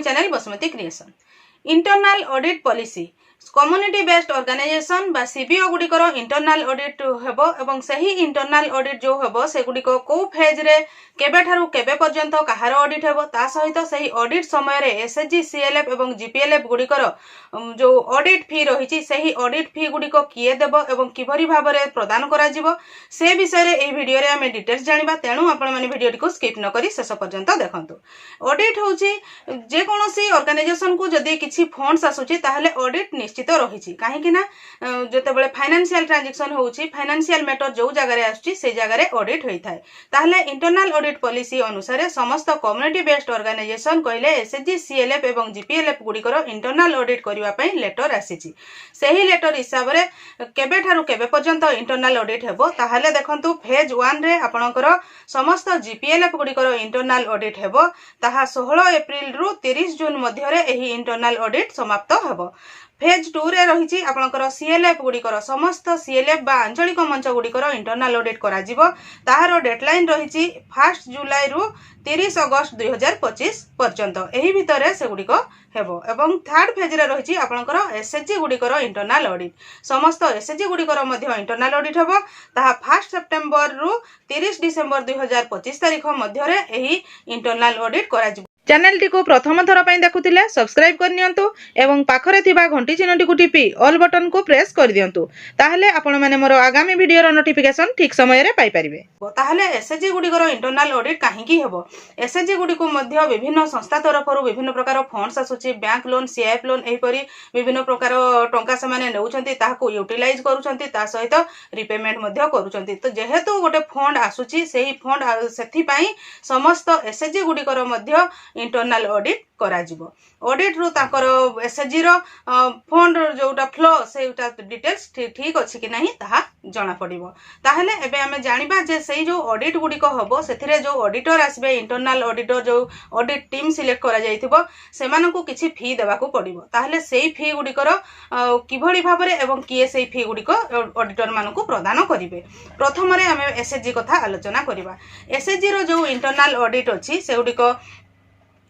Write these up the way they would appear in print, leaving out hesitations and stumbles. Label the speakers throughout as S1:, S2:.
S1: Channel Basumati creation. Internal audit policy community based organisation बा CBO गुड़िकर internal audit हेबो एवं सही इंटरनल ऑडिट जो हेबो से गुड़िक को फेज रे केबे ठारू केबे पर्यंत कहार ऑडिट हेबो ता सहित सही ऑडिट समय रे एसएचजी सीएलएफ एवं जीपीएलएफ गुड़िकर जो ऑडिट फी रही सही ऑडिट फी गुड़िक किए देबो एवं किभरी भाव रे प्रदान करा जिवो से विषय रे एही वीडियो रे हमें डिटेल्स जानिबा। तेणु आपण माने वीडियो को स्किप न करी शेष पर्यंत देखंतु। ऑडिट होउची जे कोनोसी ऑर्गेनाइजेशन को जदी किछि फंड्स आसुची ताहले ऑडिट निश्चित रही कहीं जिते फाइनेंशियल ट्रांजेक्शन होउची फाइनेंशियल मैटर जो जगह आसुची से जगह ऑडिट होता है ताहले इंटरनल ऑडिट पॉलिसी अनुसार समस्त कम्युनिटी बेस्ड ऑर्गेनाइजेशन कहले एसएचजी सीएलएफ एवं जीपीएलएफ गुड़िकर इंटरनल ऑडिट करबा पई लेटर आसीची। सही लेटर हिसाब रे केबे ठारू केबे पर्यंत इंटरनल ऑडिट हेबो ताहले देखंतु फेज 1 रे आपणकर समस्त जीपीएलएफ गुड़िकर इंटरनल ऑडिट हेबो ताहा 16 एप्रिल रु 30 जून मध्य रे एही इंटरनल ऑडिट समाप्त हेबो। फेज 2 रे रही आपणकर सीएलएफ गुड़िकर समस्त सीएलएफ बा आंचलिक मंच गुड़िकर इंटरनल ऑडिट करा जिवो ताहार डेडलाइन रही 1 जुलाई रु 30 अगस्त 2025 पर्यंत एही भितरे से गुड़िक हेबो। एवं थर्ड फेज रे रही आपणकर एसएचजी गुड़िकर इंटरनल ऑडिट समस्त एसएचजी गुड़िकर मध्य इंटरनल ऑडिट हेबो ताहा 1 सेप्टेम्बर रु 30 डिसेम्बर 2025 तारिख मध्य रे एही इंटरनल ऑडिट करा जिवो। चैनल टी को प्रथम थर पई देखुथिले सब्सक्राइब कर नियंतु एवं पाखरे थिबा घंटी चिन्हटी को टिपी ऑल बटन को प्रेस कर दियंतु ताहले आपण माने मोर आगामी वीडियो रो नोटिफिकेशन ठीक समय रे पाई परिबे। ताहले एसएचजी गुडीकर इंटरनल ऑडिट काहे की हेबो एसएचजी गुडी को मध्य विभिन्न संस्था तरफरु विभिन्न प्रकार फंड्स आसुची बैंक लोन सीएफ लोन एही परी विभिन्न प्रकार टंका से माने नेउचंती ताहाको यूटिलाइज करूचंती ता सहित रिपेमेंट मध्य करूचंती। तो जेहेतु गोटे फंड आसुची सेही फंड सेथि पई समस्त एसएचजी गुडीकर मध्य इंटरनल ऑडिट करा जिवो। ऑडिट रु ताकर एसएचजी रो फंड जोटा फ्लो सेटा डिटेल्स ठीक अछि कि नहीं ताहा जणा पड़िबो। ताहले एबे हमें जानिबा जे सेही जो ऑडिट गुडी को हबो सेथिरे जो ऑडिटर आसबे इंटरनल ऑडिटर जो ऑडिट टीम सिलेक्ट करा जाइथिबो सेमानन को किछि फी देबा को पड़िबो। ताहले सेही फी गुडी कर किभଳି भाबरे एवं किए सेही फी गुडी को ऑडिटर मानन को प्रदान करिवे। प्रथम रे हमें एसएचजी कथा आलोचना करिबा। एसएचजी रो जो इंटरनल ऑडिट अछि से गुडी को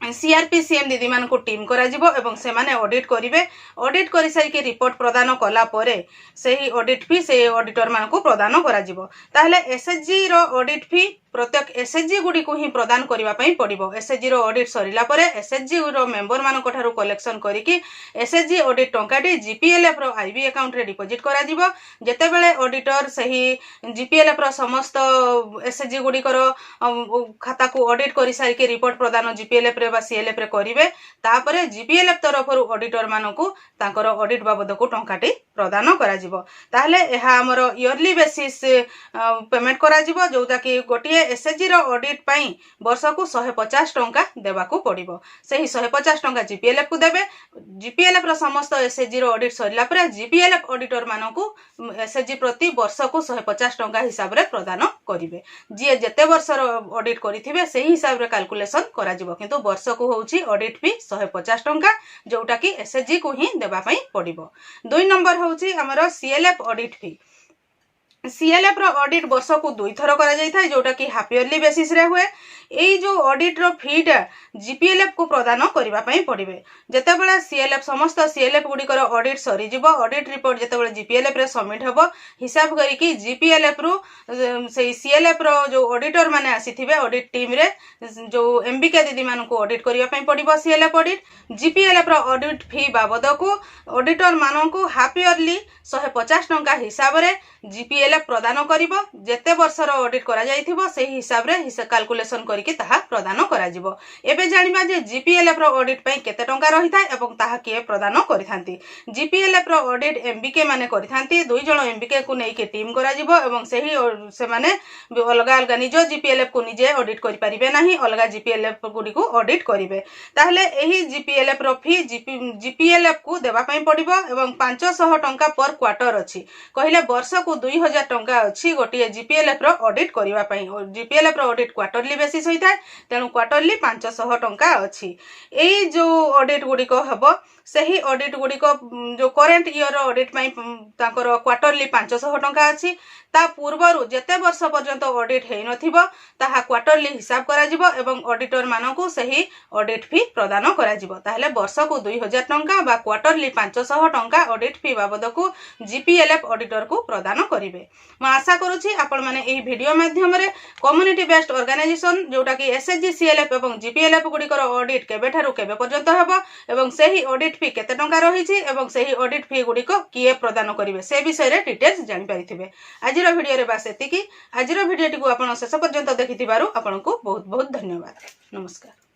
S1: सीआरपीसीएम दीदी मान को टीम करा जिवो एवं से माने ऑडिट करिवे। ऑडिट करि सारी के रिपोर्ट प्रदान कला परे सेही ऑडिट फी से ऑडिटर मान को प्रदान करा जिवो। ताहले एसएचजी रो ऑडिट फी प्रत्येक एसएचजी गुडी को ही प्रदान करिवा पई पड़िबो। एसएचजी रो ऑडिट सरिला परे एसएचजी रो मेंबर मान को ठारू कलेक्शन करिकि एसएचजी ऑडिट टंकाटी जीपीएलएफ रो आईबी अकाउंट रे डिपॉजिट करा जिवो। जेते बेले ऑडिटर सही जीपीएलएफ रो समस्त एसएचजी गुडी कर खाता को ऑडिट करि सारी के रिपोर्ट प्रदान जीपीएलएफ रे बा सीएलएफ रे करिवे तापरे जीपीएलएफ तरफरु ऑडिटर मान को ताकर ऑडिट बाबद को टंकाटी प्रदान करा जिवो। ताहले एहा हमर इयरली बेसिस पेमेंट करा जिवो जोटा कि गोटिए एसएचजी रो ऑडिट पई वर्ष को 150 टंका देबा को पड़िबो। सही 150 टंका जीपीएलएफ को देबे। जीपीएलएफ रो समस्त एसएचजी रो ऑडिट सरिला परे जीपीएलएफ ऑडिटर मानन को एसएचजी प्रति वर्ष को 150 टंका हिसाब रे प्रदान करिवे। जे जते वर्ष रो ऑडिट करिथिबे सेही हिसाब रे कैलकुलेशन करा जिवो किंतु वर्ष को होउची ऑडिट फी 150 टंका जोटा कि एसएचजी को ही देबा पई पड़िबो। 2 नंबर होउची हमरो सीएलएफ ऑडिट फी। सीएलएफ रो ऑडिट वर्ष को 2 थर करा जाई थाय जोटा कि हाफ ईयरली बेसिस रे हुए। एई जो ऑडिट रो फीटा जीपीएलएफ को प्रदान करिवा पई पड़िबे। जेते बेले सीएलएफ समस्त सीएलएफ गुडी कर ऑडिट सरी जिवो ऑडिट रिपोर्ट जेते बेले जीपीएलएफ रे सबमिट हबो हिसाब करी कि जीपीएलएफ रो सेही सीएलएफ रो जो ऑडिटर माने आसीथिबे ऑडिट टीम रे जो एमबीके दीदी मान को ऑडिट करिवा पई पड़िबो। सीएलएफ ऑडिट जीपीएलएफ रो ऑडिट फी बाबद को ऑडिटर मान को हाफ ईयरली 150 टंका हिसाब रे जीपीएलएफ प्रदान करिवो। जेते वर्ष रो ऑडिट करा जाइथिबो सेही हिसाब रे कैलकुलेशन करिके ताहा प्रदान करा जिवो। एबे जानिबा जे जीपीएलएफ रो ऑडिट पई केते टंका रहिथा एवं ताहा किए प्रदान करिथांती। जीपीएलएफ रो ऑडिट एमबीके माने करिथांती। 2 जण एमबीके को नै के टीम करा जिवो एवं सेही से माने अलगा अलगा निजो जीपीएलएफ को निजे ऑडिट करि परिबे नाही अलगा जीपीएलएफ गुडी को ऑडिट करिवे। ताहले एही जीपीएलएफ रो फी जीपीएलएफ को देबा पई पड़िबो एवं 500 टंका पर क्वार्टर अछि कहिले वर्ष को 2000 टंका अछि गोटिए जीपीएलएफ रो ऑडिट करिवा पई। जीपीएलएफ रो ऑडिट क्वार्टरली बेसिस होइता तेणु क्वार्टरली 500 टंका अछि। एई जो ऑडिट गुडी को हबो सही ऑडिट गुड़िक जो करेन्ट इयर ऑडिट क्वार्टरली 500 टंका अच्छी ता पूर्वर जेते वर्ष पर्यंत ऑडिट हो नथिबो ताहा क्वार्टरली हिसाब करा जिवो एवं ऑडिटर मानकू सही ऑडिट फी प्रदान करा जिवो ताहले वर्ष को 2000 टंका बा क्वार्टरली 500 टंका ऑडिट फी बाबद को जीपीएलएफ ऑडिटर को प्रदान करिवे। मैं आशा करूची आपण माने एही वीडियो माध्यम रे कम्युनिटी बेस्ड ऑर्गेनाइजेशन जोटा कि एसएचजी सीएलएफ एवं जीपीएलएफ गुड़िकर ऑडिट केबे ठारू केबे पर्यंत हेबो एवं सही ऑडिट फी केते टंका रहिछि एवं सही ऑडिट फी गुड़िक किए प्रदान करिवे से विषय रे डिटेल्स जानि पारिथिबे। आजिर वीडियो रे बास एतिकी। आजिर वीडियोटी को आपण शेष पर्यंत देखिथिबारु आपनकु बहुत बहुत धन्यवाद। नमस्कार।